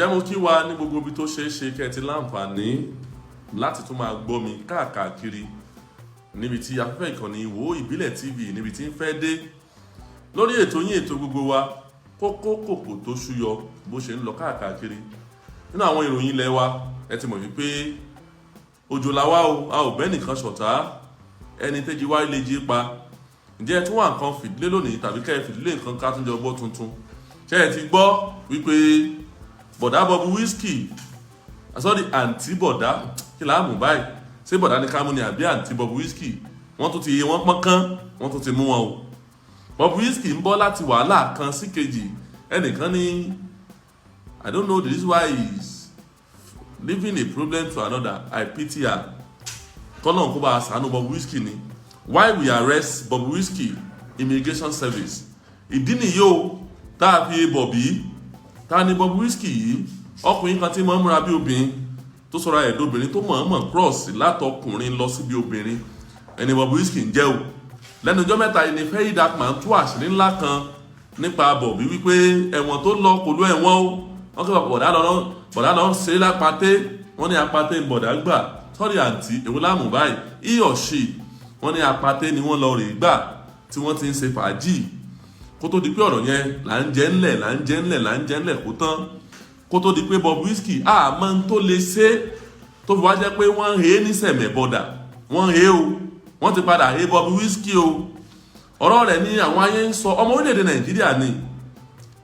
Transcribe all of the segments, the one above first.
ǹjẹ́ mo kí wa ní gbogbo ibi tó ṣeé ṣe kẹ́ ti láǹfààní láti tún máa gbọ́ mi káàkiri níbi tí afẹ́fẹ́ ìkànnì Wo Ìbílẹ̀ TV níbi tí ń fẹ́ dé lórí ètò yín ètò gbogbo wa kókó kòkò tó ṣúyọ bó ṣe ń lọ káàkiri nínú àwọn ìròyìn ilẹ̀ wa ẹ ti mọ̀ wípé òjò làwa o a ò bẹ́ nìkan ṣọ̀tá ẹni tẹ́jí wá lè jí pa ǹjẹ́ ẹ tún wà nǹkan fìdílé lónìí tàbí kẹ́ ẹ fìdílé nǹkan ká tún jọ gbọ́ tuntun ṣé ẹ ti gbọ́ wípé bọ̀dá Bobrisky àsọ́dí àǹtí bọ̀dá kí là á mú báyìí ṣé bọ̀dá ní ká mú ni àbí àǹtí Bobrisky wọ́n tún ti yé wọ́n pọ́n kán wọ́n tún ti mú wọn o Bobrisky ń bọ́ láti wàhálà kan sí kejì ẹnìkan ní I don't know the reason why he's leaving a problem to another I pity her kọ́nà kó bá a sànú Bobrisky ni why we arrest Bobrisky immigration service ìdí nìyí o tá a fi bọ̀bí ta ni Bobrisky yìí ọkùnrin kan tí mọ̀ ń múra bí obìnrin tó sọra ẹ̀dọ́bìnrin tó mọ̀ọ́mọ̀ cross látọkùnrin lọ sí bí obìnrin ẹni Bobrisky ń jẹ́ o lẹ́nu ọjọ́ mẹ́ta yìí ni Ferry Darkman tú àṣírí ńlá kan nípa bọ̀bí wípé ẹ̀wọ̀n tó lọ kò ló ẹ̀wọ̀n o wọ́n kí bọ̀dá lọ ṣe lápàté wọ́n ní apàté ń bọ̀dá gbà sọ́rí àǹtí èwo láàmú báyìí he or she wọ́n ní apàté ni wọ́n lọ rè gbà tí wọ́n ti ń ṣe fàájì kó tó di pé ọ̀rọ̀ yẹn là ń jẹ́ ńlẹ̀ kó tán kó tó di pé Bobrisky àmọ́ tó lè ṣe tó fi wá jẹ́ pé wọ́n ń he ní sẹ̀mẹ̀ bọ́dà wọ́n he o wọ́n ti padà he Bobrisky o ọ̀rọ̀ rẹ̀ ní àwọn ayé ń sọ ọmọ orílẹ̀-èdè Nàìjíríà ni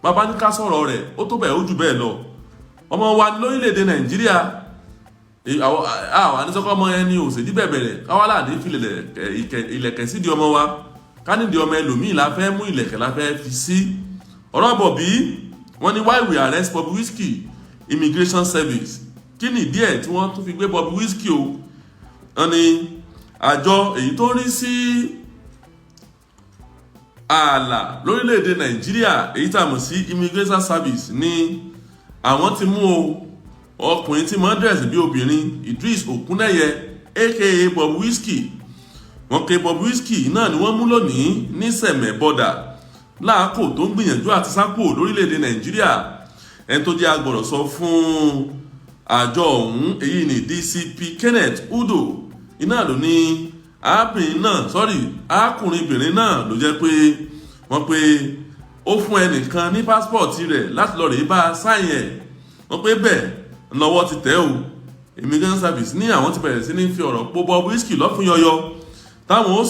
bàbá ní ká sọ̀rọ̀ rẹ̀ ó tó bẹ́ẹ̀ ó jù bẹ́ẹ̀ lọ ọmọ wa lórílẹ̀-èdè Nàìjíríà àwọn àníṣọ́kọ́ ọmọ ẹni òṣèdí bẹ̀bẹ̀rẹ̀ káwálàdé fi ilẹ̀kẹ̀ sídìí ọmọ wa kánìdìí ọmọ ẹlòmíì la fẹ́ mú ilẹ̀kẹ̀ la fẹ́ fi sí ọ̀rọ̀ bọ̀bí wọ́n ní why we arrest Bobrisky immigration service kí ni díẹ̀ tí wọ́n tún fi gbé Bobrisky o wọ́n ní àjọ èyí tó rí sí ààlà lórílẹ̀‐èdè Nàìjíríà èyí tá a mọ̀ sí immigration service ní àwọn ti mú o ọkùnrin tí mọ́ dẹ̀sì bí obìnrin Idris Okuneye aka Bobrisky wọ́n ké Bobrisky náà ni wọ́n mú lónìí ní sẹ̀mẹ̀ bọ́dà láàkó tó ń gbìyànjú àti sápò lórílẹ̀‐èdè Nàìjíríà ẹni tó jẹ́ agbọ̀rọ̀sọ fún àjọ ọ̀hún èyí ni DCP Kenneth Udo iná ló ní arákùnrinbìnrin náà ló jẹ́ pé wọ́n pé ó fún ẹnìkan ní pásítọ̀tì rẹ̀ láti lọ rèé bá a sáyìn ẹ̀ wọ́n pé bẹ́ẹ̀ lọ́wọ́ ti tẹ̀ o immigration service ní àwọn ti bẹ̀rẹ̀ sí ní fi ọ̀rọ̀ pọ̀ Bobrisky lọ́fún yọyọ táwọn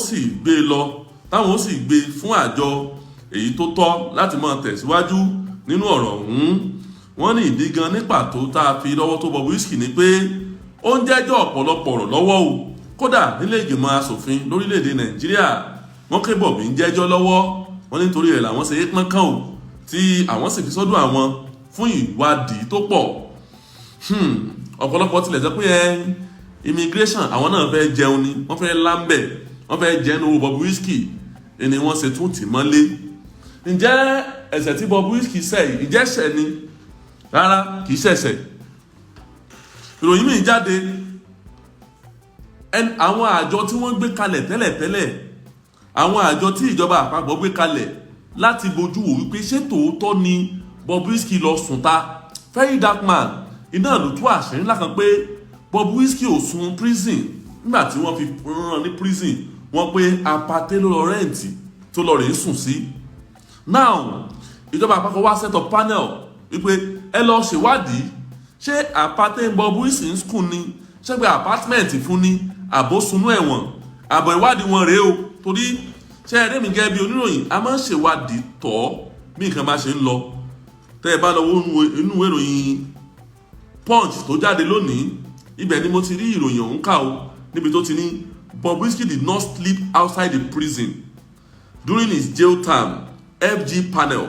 ó sì gbé fún àjọ èyí tó tọ́ láti máa tẹ̀síwájú nínú ọ̀rọ̀ ọ̀hún wọ́n ní ìdí gan ní pàtó tá a fi lọ́wọ́ tó Bobrisky ni pé ó ń jẹ́jọ́ ọ̀pọ̀lọpọ̀ ọ̀rọ̀ lọ́wọ́ o kódà nílé ìgbìmọ̀ asòfin lórílẹ̀‐èdè Nàìjíríà wọ́n ké bọ̀bí ń jẹ́jọ́ lọ́wọ́ wọ́n nítorí rẹ̀ làwọn ṣe é pọ́n kàn o tí àwọn sì fi sọ́dọ̀ àwọn fún ìwádìí tó pọ̀ ọ̀pọ̀lọpọ̀ tilẹ̀ jẹ́ pé immigration àwọn náà fẹ́ jẹun ni wọ́n fẹ́ láńbẹ̀ wọ́n fẹ́ jẹun owó Bobrisky ni wọ́n ṣe tún tì mọ́lé ǹjẹ́ ẹ̀ṣẹ̀ tí Bobrisky ṣẹ̀ yìí ìjẹ́ṣẹ̀ ni rárá kì í ṣẹ̀ṣẹ̀ ìròyìn mi jáde àwọn àjọ tí wọ́n gbé kalẹ̀ tẹ́lẹ̀ àwọn àjọ tí ìjọba àpapọ̀ gbé kalẹ̀ láti bojú wò wípé ṣé tòótọ́ ni Bobrisky lọ sùn ta Ferry Darkman iná ló tú àṣírí ńlá kan pé Bobrisky ò sùn prison nígbà tí wọ́n fi rán ní prison wọ́n pé apàtẹ ló lọ rẹ́ǹtì tó lọ rèé sùn sí now ìjọba àpapọ̀ wá set up panel wípé ẹ lọ ṣèwádìí ṣé apàtẹ Bobrisky ń skul ni ṣé pé apartment fún ni àbósunú ẹ̀wọ̀n àbọ̀ ìwádìí wọn rèé o torí ṣé ẹ̀rẹ́ mi gẹ́gẹ́ bí oníròyìn a máa ń ṣèwádìí tọ́ bí nǹkan bá ṣe ń lọ tẹ́ ẹ bá lọ inú ìròyìn Punch tó jáde lónìí ibẹ̀ ni mo ti rí ìròyìn ọ̀hún kà o níbi tó ti ní Bobrisky did not sleep outside the prison during his jail term FG panel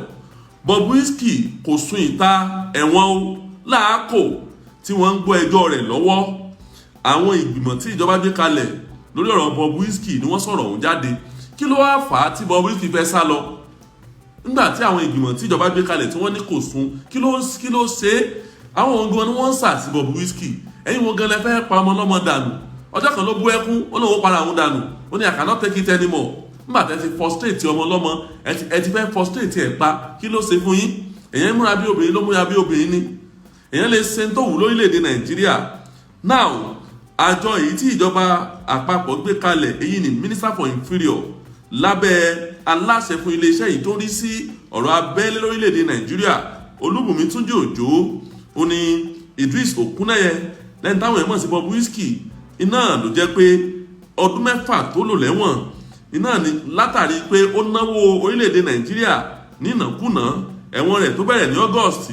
Bobrisky kò sùn ìta ẹ̀wọ̀n o láàkó tí wọ́n ń gbọ́ ẹjọ́ rẹ̀ lọ́wọ́ àwọn ìgbìmọ̀ tí ìjọba gbé kalẹ̀ lórí ọ̀rọ̀ Bobrisky ni wọ́n sọ̀rọ̀ ọ̀hún jáde kí ló wá fà á tí Bobrisky fẹ́ sá lọ nígbà tí àwọn ìgbìmọ̀ tí ìjọba gbé kalẹ̀ tí wọ́n ní kò sùn kí ló ṣe é àwọn ohun gan ni wọ́n ń sà sí Bobrisky ẹ̀yin wọn gan lẹ fẹ́ pa ọmọ ọlọ́mọ dànù ọjọ́ kan ló bú ẹkún ó lóun para àwọn dànù ó ní I cannot take it anymore nígbà tẹ́ ti frustrate ọmọ ọlọ́mọ ẹ ti fẹ́ frustrate ẹ̀ pa kí ló ṣe fún yín èyàn múra bí obìnrin ló múra bí obìnrin ni èèyàn lè ṣe tó wù lórílẹ̀‐èdè Nàìjíríà. Now àjọ èyí tí ìjọba àpapọ̀ gbé kalẹ̀ èyí ni Minister for Interior lábẹ́ aláṣẹ fún iléeṣẹ́ yìí tó rí sí ọ̀rọ̀ abẹ́lé lórílẹ̀‐èdè Nàìjíríà Olúbùnmi Túnjí Òjó ó ní Idris Okuneye lẹ́yìn táwọn ẹ̀mọ́ sí Bobrisky iná ló jẹ́ pé ọdún 6 tó lò lẹ́wọ̀n iná ni látàrí pé ó náwó orílẹ̀‐èdè Nàìjíríà nínàkúnà ẹ̀wọ̀n rẹ̀ tó bẹ̀rẹ̀ ní August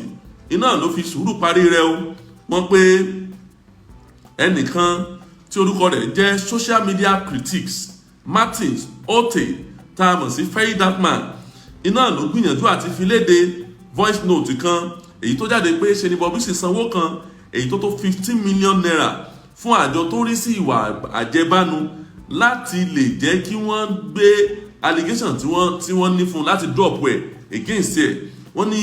iná ló fi sùúrù parí rẹ̀ o. wọ́n pé ẹnìkan tí orúkọ rẹ̀ jẹ́ social media critics Martins Ote tá a mọ̀ sí Ferry Darkman iná ló gbìyànjú àti fi léde voice note kan èyí tó jáde pé ṣe ni Bobrisky sanwó kan èyí tó tó 15 million naira fún àjọ tó rí sí ìwà àjẹbánu láti lè jẹ́ kí wọ́n gbé allegation tí wọ́n ní fún láti drop ẹ̀ against ẹ̀. wọ́n ní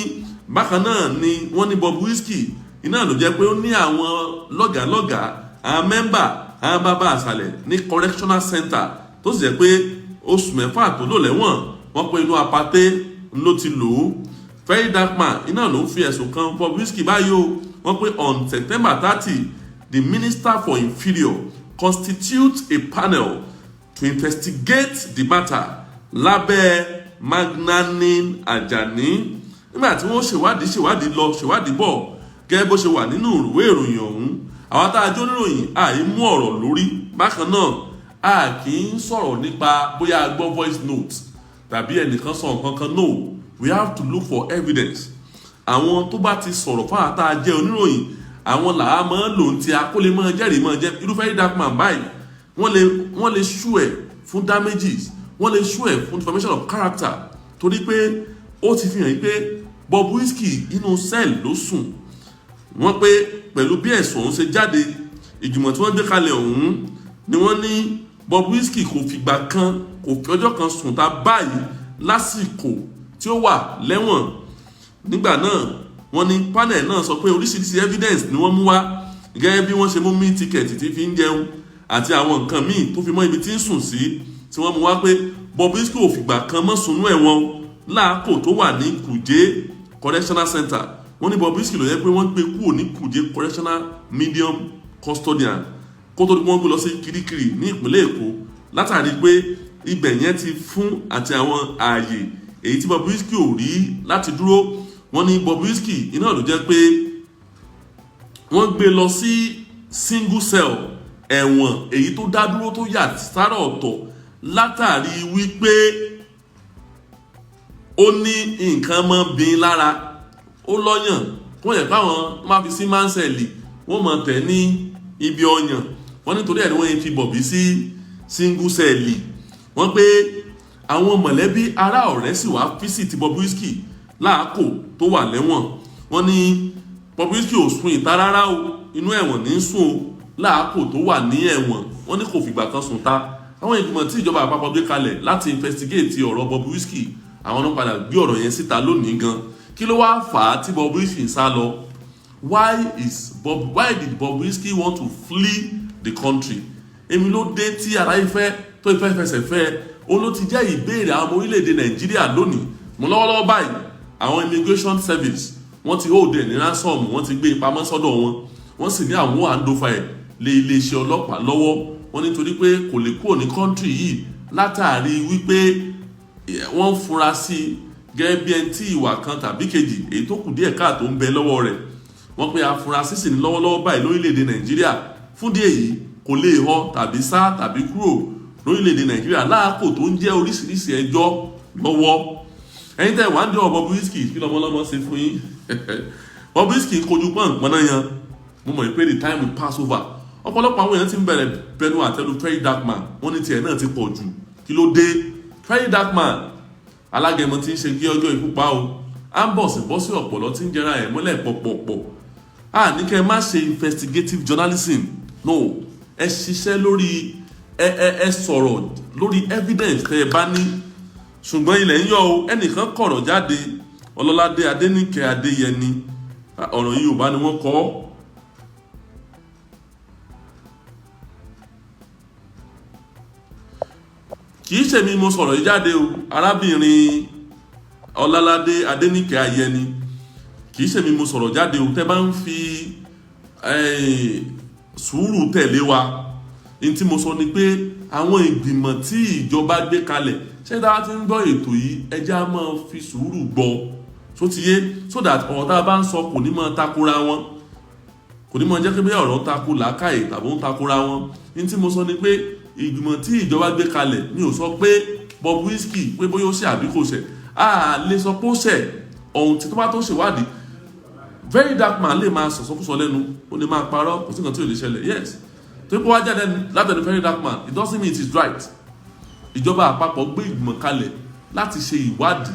bákan náà ni wọ́n ní Bobrisky iná ló jẹ́ pé ó ní àwọn lọ́gàálọ́gàá àwọn mẹ́mbà àwọn bàbá àṣàlẹ̀ ní correctional center tó sì jẹ́ pé oṣù 6 tó lò lẹ́wọ̀n wọ́n pé inú apáté ló ti lò ó. Ferry Darkman iná ló ń fi ẹ̀sùn kan Bobrisky báyìí o. wọ́n pé on September 30 the Minister for Interior constitutes a panel to investigate the matter lábẹ́ Magnanin Ajani nígbà tí wọ́n ṣèwádìí lọ ṣèwádìí bọ̀ gẹ́gẹ́ bó ṣe wà nínú ìwé ìròyìn ọ̀hún. àwọn tá a jó níròyìn àìmú ọ̀rọ̀ lórí bákan náà a kì í sọ̀rọ̀ nípa bóyá a gbọ́ voice note tàbí ẹnìkan sọ nǹkan kan. No, we have to look for evidence. àwọn tó bá ti sọ̀rọ̀ fún àtà jẹ́ oníròyìn àwọn làá máa ń lò ń ti akólé máa jẹ́rìí máa jẹ́ irúfẹ́ Darkman báyìí wọ́n lè ṣú ẹ̀ fún damages wọ́n lè ṣú ẹ̀ fún defamation of character torí pé ó ti fi hàn pé Bobrisky inú cell ló sùn. wọ́n pé pẹ̀lú bí ẹ̀sùn ọ̀hún ṣe jáde ìgbìmọ̀ tí wọ́n gbé kalẹ̀ ọ̀hún ni wọ́n ní Bobrisky kò fìgbà kan kò fi ọjọ́ kan sùn ta báyìí lásìkò tí ó wà lẹ́wọ̀n. nígbà náà wọ́n ní panel náà sọ pé oríṣiríṣi evidence ni wọ́n mú wá gẹ́gẹ́ bí wọ́n ṣe mú meal ticket tí fi ń jẹun àti àwọn nǹkan míì tó fi mọ́ ibi tí ń sùn sí tí wọ́n mú wá pé Bobrisky ò fìgbà kan mọ́ sunú ẹ̀wọ̀n láàkó tó wà ní Kuje correctional center. wọ́n ní Bobrisky ló yẹ pé wọ́n gbé kúrò ní Kuje correctional medium custodian kó tó ní wọ́n gbé lọ sí Kirikiri ní ìpínlẹ̀ Èkó látàrí pé ibẹ̀ yẹn ti fún àti àwọn ààyè èyí tí Bobrisky ò rí láti dúró. wọ́n ní Bobrisky iná ló jẹ́ pé wọ́n gbé lọ sí single cell ẹ̀wọ̀n èyí tó dá dúró tó yà sára ọ̀tọ̀ látàrí wípé ó ní nǹkan mọ́ bí lára ó lọ́yàn wọ́n yẹ káwọn máa fi sí mánsẹ̀lì wọ́n mọ̀ tẹ̀ ní ibi ọyàn. wọ́n nítorí ẹ̀ ni wọ́n fi Bobby sí single cell. wọ́n pé àwọn mọ̀lẹ́bí ará ọ̀rẹ́ sì wá físìtì Bobrisky láàkó tó wà lẹ́wọ̀n. wọ́n ní Bobrisky ò sùn ìta rárá o inú ẹ̀wọ̀n ní sùn o láàkó tó wà ní ẹ̀wọ̀n. wọ́n ní kò fìgbà kan sùn ta. àwọn ìgbìmọ̀ tí ìjọba àpapọ̀ gbé kalẹ̀ láti investigate ọ̀rọ̀ Bobrisky àwọn náà padà gbé ọ̀rọ̀ yẹn síta lónìí gan. kí ló wá fà á tí Bobrisky ń sá lọ? Why did Bobrisky want to flee the country? èmi ló dé tí ara ìfẹ́ tó ìfẹ́ fẹsẹ̀ fẹ́ ó ló ti jẹ́ ìbéèrè àwọn ọmọ orílẹ̀-èdè Nàìjíríà lónìí. mo lọ́wọ́lọ́wọ́ báyìí àwọn immigration service wọ́n ti hold ẹ̀ ní ransom wọ́n ti gbé pamọ́ sọ́dọ̀ wọ́n sì ní àwọn handover ẹ̀ lé iléeṣẹ́ ọlọ́pàá lọ́wọ́. wọ́n nítorí pé kò lè kúrò ní country yìí látàrí wípé wọ́n fura sí gẹ́gẹ́ bí ẹni tí ìwà kan tàbí kejì èyí tó kù díẹ̀ káàtó ń bẹ lọ́wọ́ rẹ̀. wọ́n pe afurasí sì ní lọ́wọ́lọ́wọ́ báyìí lórílẹ̀‐èdè Nàìjíríà fún díẹ̀ yìí kò lè họ tàbí sá tàbí kúrò lórílẹ̀‐èdè Nàìjíríà láàkó tó ń jẹ́ oríṣiríṣi ẹjọ́ lọ́wọ́. ẹ̀yin tẹ́ wàá ń dé ọ Bobrisky kí lọ́mọlọ́mọ ṣe fún yín. Bobrisky kojú pọ́npọ́n náà yan mo mọ̀ pé the time will pass over. ọ̀pọ̀lọpọ̀ àwọn èèyàn ti ń bẹ̀rẹ̀ bẹnu àtẹ́lu Ferry Darkman wọ́n ní tiẹ̀ náà ti pọ̀ jù kí ló dé. Ferry Darkman alágẹmọ tí ń ṣe kí ọjọ́ ikú pa o à ń bọ̀ sí ọ̀pọ̀lọ́ tí ń jẹra ẹ̀ mọ́lẹ̀ pọ̀pọ̀pọ̀. ní kẹ́ ẹ má ṣe investigative journalism. No, ẹ ṣiṣẹ́ lórí ẹ sọ̀rọ̀ lórí evidence tẹ́ ẹ bá ní. ṣùgbọ́n ilẹ̀ ń yọ o ẹnìkan kọ̀rọ̀ jáde Ọlọ́ládé Adéníkẹ́ Adéyẹni ọ̀rọ̀ yìí ò bá ní wọ́n kọ́. kì í ṣe mi mo sọ̀rọ̀ yìí jáde o arábìnrin Ọlọ́ládé Adéníkẹ́ Ayẹni kì í ṣe mi mo sọ̀rọ̀ jáde o, tẹ́ bá ń fi sùúrù tẹ̀lé wa. In tí mo sọ ni pé àwọn ìgbìmọ̀ tí ìjọba gbé kalẹ̀, ṣé dáa ti ń gbọ́ ètò yìí, ẹja máa fi sùúrù gbọ́, so ti yé, so that ọ̀rọ̀ tá a bá ń sọ kò ní máa takora wọn, kò ní máa jẹ́ pé bí ọ̀rọ̀ ń tako làákàyè tàbí ń takora wọn. In tí mo sọ ni pé ìgbìmọ̀ tí ìjọba gbé kalẹ̀, mi ò sọ pé Bobrisky pé bóyá ó ṣe àbí kò ṣe, a lè sọ pé ó ṣe ohun tí tó bá tó ṣèwádìí. Very dark man lè máa sọ̀sọ́kùsọ lẹ́nu, ó lè máa parọ́, kò sí nǹkan tí ò lè ṣẹlẹ̀, yes. tó kó wá jáde látẹ̀lú very dark man, it doesn't mean it is right. Ìjọba àpapọ̀ gbé ìgbìmọ̀ kalẹ̀ láti ṣe ìwádìí,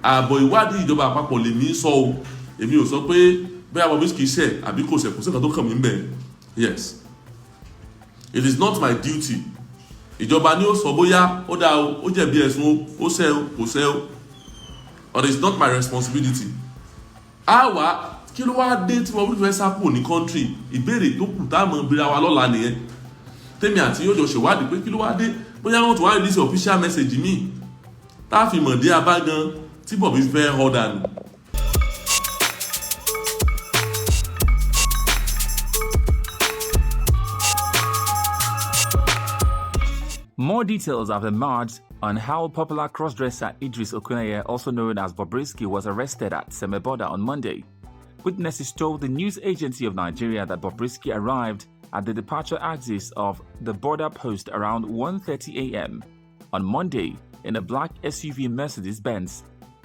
ààbọ̀ ìwádìí ìjọba àpapọ̀ lè mí sọ o, èmi ò sọ pé bẹ́ẹ̀ Bobrisky ṣe àbí kò ṣe, kò sí nǹkan tó kàn mí bẹ́ẹ̀, yes. It is not my duty. Ìjọba ni ó sọ bóyá ó dá o, ó jẹ̀bi ẹ̀sùn o, ó ṣẹ̀ o, kò ṣẹ̀ o, or it is not my responsibility. Àwa kí ló wá dé tí Bobrisky fẹ́ sá kúrò ní country? Ìbéèrè tó kù tá a mọ̀ bíra wa lọ́la nìyẹn. Tèmi àti yóò jọ ṣèwádìí pé kí ló wá dé, bóyá wọ́n tún wá release official message mi tá a fi mọ̀ dé abá gan tí Bobrisky fẹ́ họ́ dànù. More details have emerged on how popular crossdresser Idris Okuneye, also known as Bobrisky, was arrested at Semeboda on Monday. Witnesses told the news agency of Nigeria that Bobrisky arrived at the departure axis of the border post around 1:30 a.m. on Monday in a black SUV Mercedes-Benz.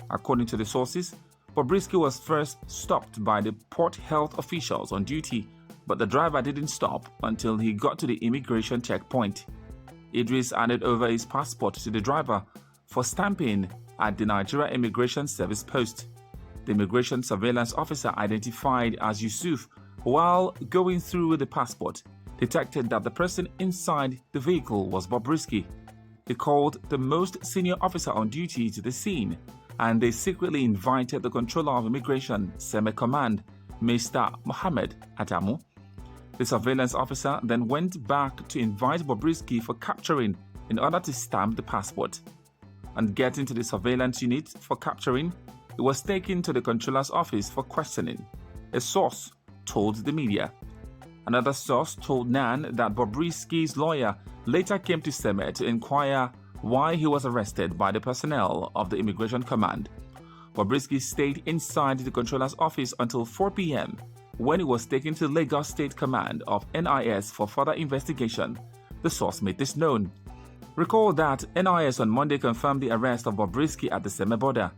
According to the sources, Bobrisky was first stopped by the port health officials on duty, but the driver didn't stop until he got to the immigration checkpoint. Idris handed over his passport to the driver for stamping at the Nigeria Immigration Service post. The immigration surveillance officer, identified as Yusuf, while going through the passport, detected that the person inside the vehicle was Bobrisky. He called the most senior officer on duty to the scene, and they secretly invited the controller of immigration, Seme Command, Mr. Mohammed Adamu. The surveillance officer then went back to invite Bobrisky for capturing in order to stamp the passport. On getting to the surveillance unit for capturing, he was taken to the controller's office for questioning, a source told the media. Another source told NAN that Bobrisky's lawyer later came to Seme to inquire why he was arrested by the personnel of the Immigration Command. Bobrisky stayed inside the controller's office until 4 p.m. when he was taken to Lagos State Command of NIS for further investigation. The source made this known. Recall that NIS on Monday confirmed the arrest of Bobrisky at the Seme border.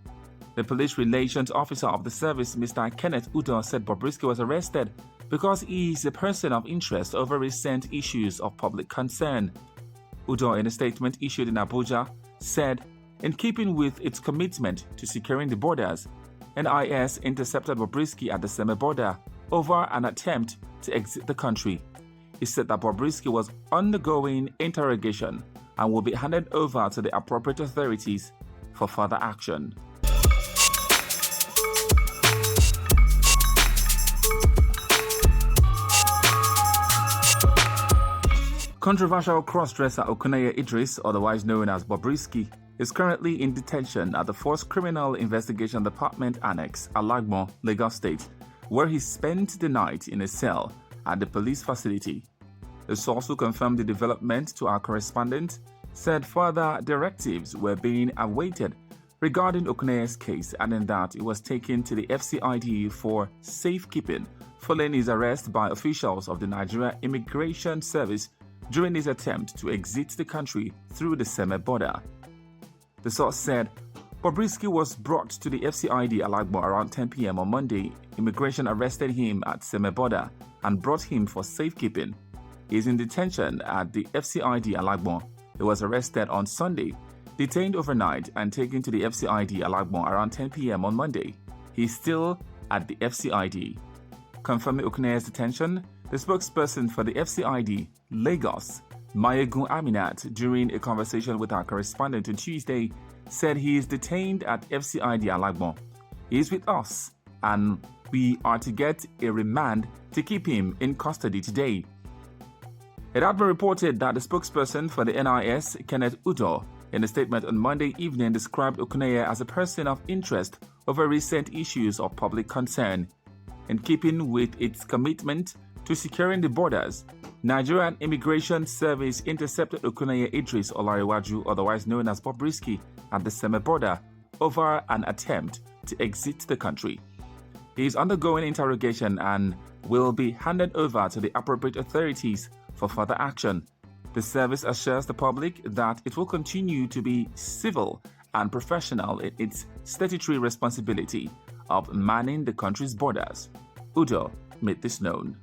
The police relations officer of the service, Mr. Kenneth Udo, said Bobrisky was arrested because he is a person of interest over recent issues of public concern. Udo, in a statement issued in Abuja, said, in keeping with its commitment to securing the borders, NIS intercepted Bobrisky at the Seme border over an attempt to exit the country. He said that Bobrisky was undergoing interrogation and will be handed over to the appropriate authorities for further action. Controversial cross-dresser Okuneye Idris, otherwise known as Bobrisky, is currently in detention at the Force Criminal Investigation Department Annex, Alagbon, Lagos State, where he spent the night in a cell at the police facility. The source who confirmed the development to our correspondent said further directives were being awaited regarding Okuneye's case, adding that he was taken to the FCID for safekeeping following his arrest by officials of the Nigeria Immigration Service during his attempt to exit the country through the Seme border. The source said Bobrisky was brought to the FCID Alagbon around 10 p.m. on Monday. Immigration arrested him at Seme border and brought him for safekeeping. He is in detention at the FCID Alagbon. He was arrested on Sunday, detained overnight, and taken to the FCID Alagbon around 10 p.m. on Monday. He is still at the FCID. Confirming Okuneye's detention, the spokesperson for the FCID, Lagos, Mayegun Aminat, during a conversation with our correspondent on Tuesday, said he is detained at FCID Alagbon. He is with us, and we are to get a remand to keep him in custody today. It had been reported that the spokesperson for the NIS, Kenneth Udo, in a statement on Monday evening described Okuneye as a person of interest over recent issues of public concern. In keeping with its commitment to securing the borders, Nigerian Immigration Service intercepted Okuneye Idris Olarewaju, otherwise known as Bobrisky, at the Seme border over an attempt to exit the country. He is undergoing interrogation and will be handed over to the appropriate authorities for further action. The service assures the public that it will continue to be civil and professional in its statutory responsibility of manning the country's borders. Udo made this known.